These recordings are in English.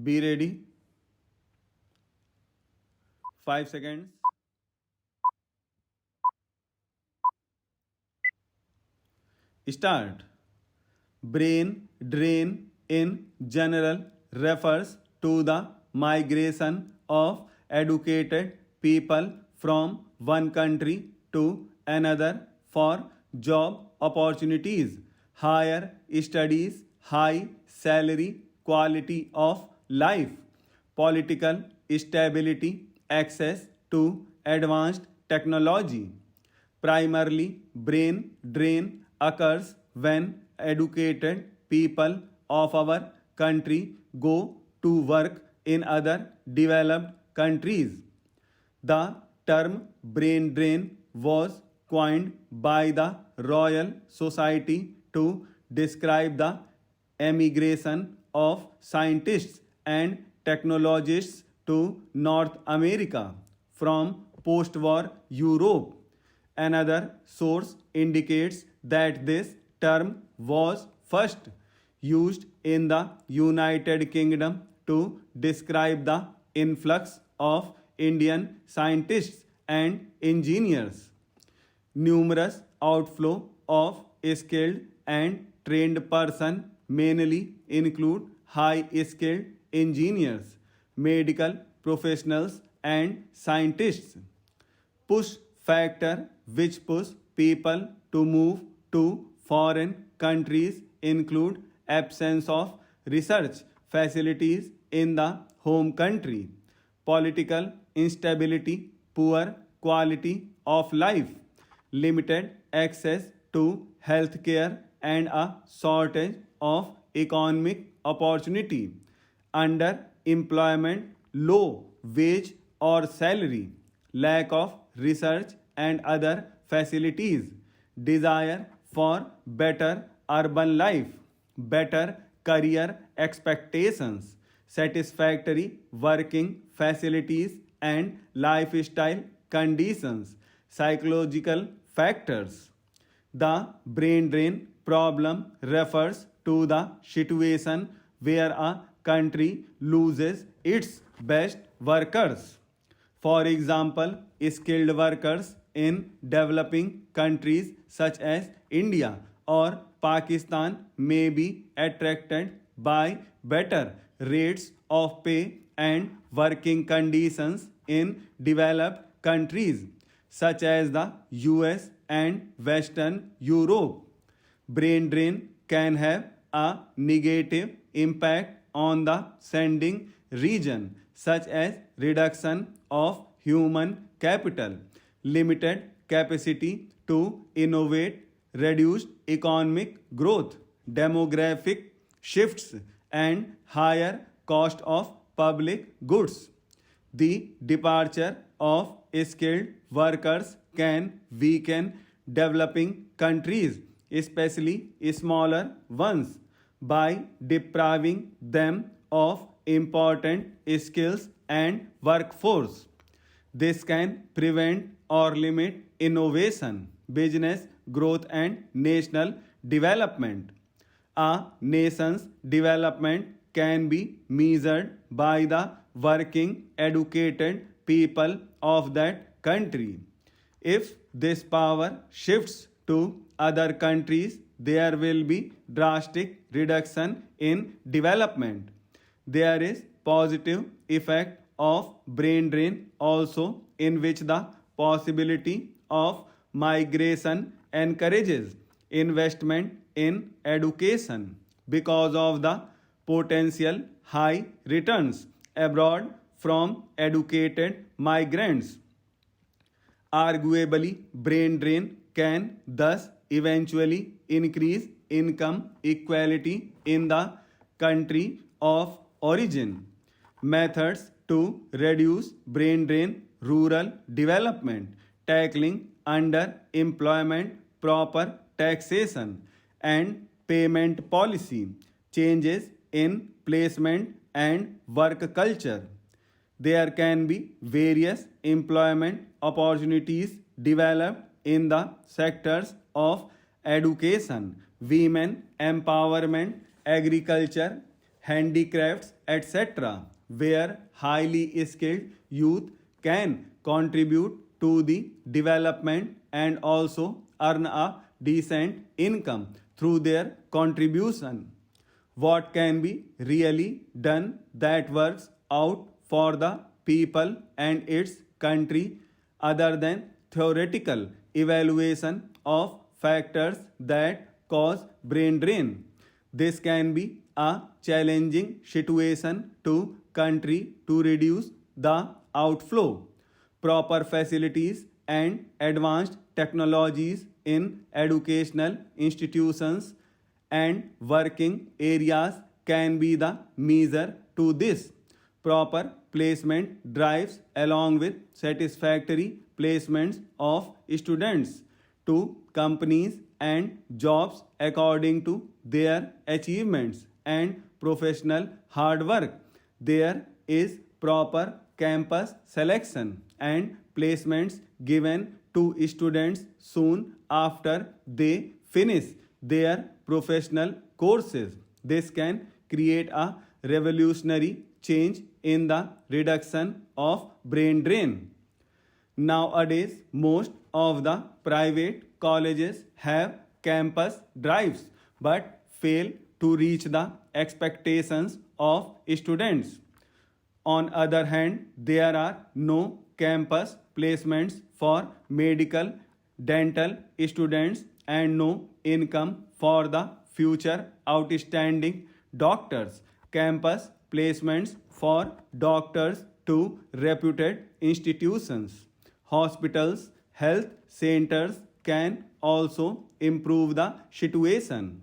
Be ready. 5 seconds. Start. Brain drain in general refers to the migration of educated people from one country to another for job opportunities, higher studies, high salary, quality of life, political stability, access to advanced technology. Primarily, brain drain occurs when educated people of our country go to work in other developed countries. The term brain drain was coined by the Royal Society to describe the emigration of scientists and technologists to North America from post war Europe. Another source indicates that this term was first used in the United Kingdom to describe the influx of Indian scientists and engineers. Numerous outflow of skilled and trained person mainly include high skilled engineers, medical professionals and scientists. Push factor which push people to move to foreign countries include absence of research facilities in the home country, political instability, poor quality of life, limited access to healthcare and a shortage of economic opportunity, underemployment, low wage or salary, lack of research and other facilities, desire for better urban life, better career expectations, satisfactory working facilities and lifestyle conditions, psychological factors. The brain drain problem refers to the situation where a country loses its best workers. For example, skilled workers in developing countries such as India or Pakistan may be attracted by better rates of pay and working conditions in developed countries such as the US and Western Europe. Brain drain can have a negative impact on the sending region, such as reduction of human capital, limited capacity to innovate, reduced economic growth, demographic shifts, and higher cost of public goods. The departure of skilled workers can weaken developing countries, especially smaller ones, by depriving them of important skills and workforce. This can prevent or limit innovation, business growth, and national development. A nation's development can be measured by the working, educated people of that country. If this power shifts to other countries, there will be drastic reduction in development. There is positive effect of brain drain also, in which the possibility of migration encourages investment in education because of the potential high returns abroad from educated migrants. Arguably, brain drain can thus eventually increase income equality in the country of origin. Methods to reduce brain drain: rural development, tackling underemployment, proper taxation and payment policy, changes in placement and work culture. There can be various employment opportunities developed in the sectors of education, women empowerment, agriculture, handicrafts, etc., where highly skilled youth can contribute to the development and also earn a decent income through their contribution. What can be really done that works out for the people and its country other than theoretical evaluation of factors that cause brain drain? This can be a challenging situation to country to reduce the outflow. Proper facilities and advanced technologies in educational institutions and working areas can be the measure to this. Proper placement drives along with satisfactory placements of students to companies and jobs according to their achievements and professional hard work. There is proper campus selection and placements given to students soon after they finish their professional courses. This can create a revolutionary change in the reduction of brain drain. Nowadays, most of the private colleges have campus drives but fail to reach the expectations of students. On other hand, there are no campus placements for medical, dental students and no income for the future outstanding doctors. Campus placements for doctors to reputed institutions, hospitals, health centers can also improve the situation.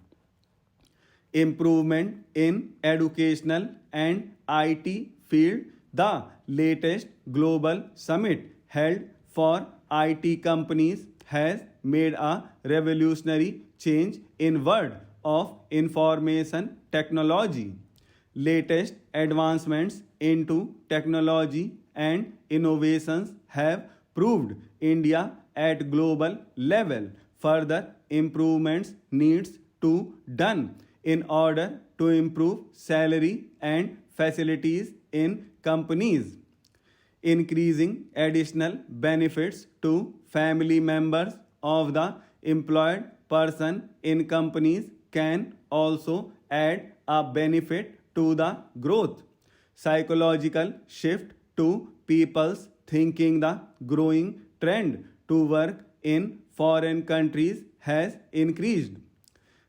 Improvement in educational and IT field. The latest global summit held for IT companies has made a revolutionary change in world of information technology. Latest advancements into technology and innovations have proved India at global level. Further improvements needs to done in order to improve salary and facilities in companies. Increasing additional benefits to family members of the employed person in companies can also add a benefit to the growth. Psychological shift to people's thinking. The growing trend to work in foreign countries has increased.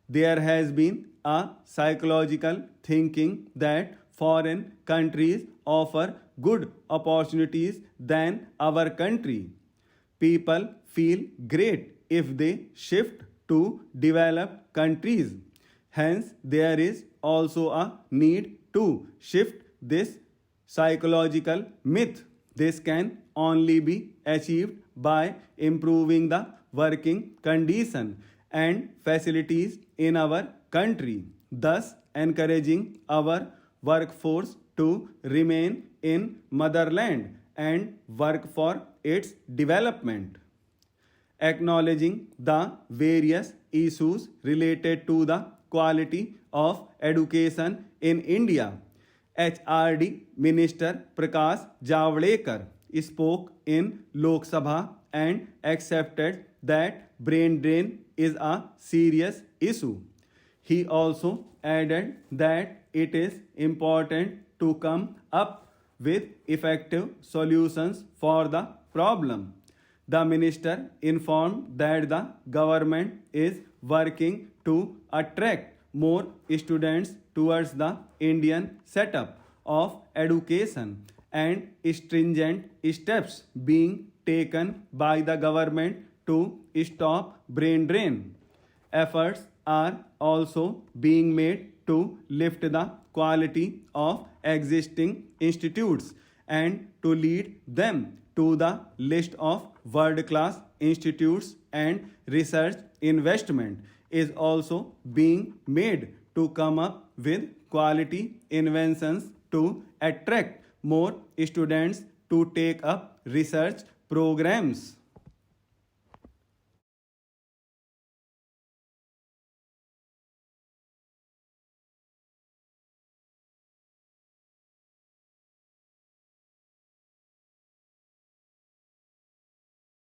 There has been a psychological thinking that foreign countries offer good opportunities than our country. People feel great if they shift to developed countries. Hence, there is also a need to shift this psychological myth. This can only be achieved by improving the working condition and facilities in our country, thus encouraging our workforce to remain in motherland and work for its development. Acknowledging the various issues related to the quality of education in India, HRD Minister Prakash Javadekar spoke in Lok Sabha and accepted that brain drain is a serious issue. He also added that it is important to come up with effective solutions for the problem. The minister informed that the government is working to attract more students towards the Indian setup of education and stringent steps being taken by the government to stop brain drain. Efforts are also being made to lift the quality of existing institutes and to lead them to the list of world-class institutes, and research investment is also being made to come up with quality inventions to attract more students to take up research programs.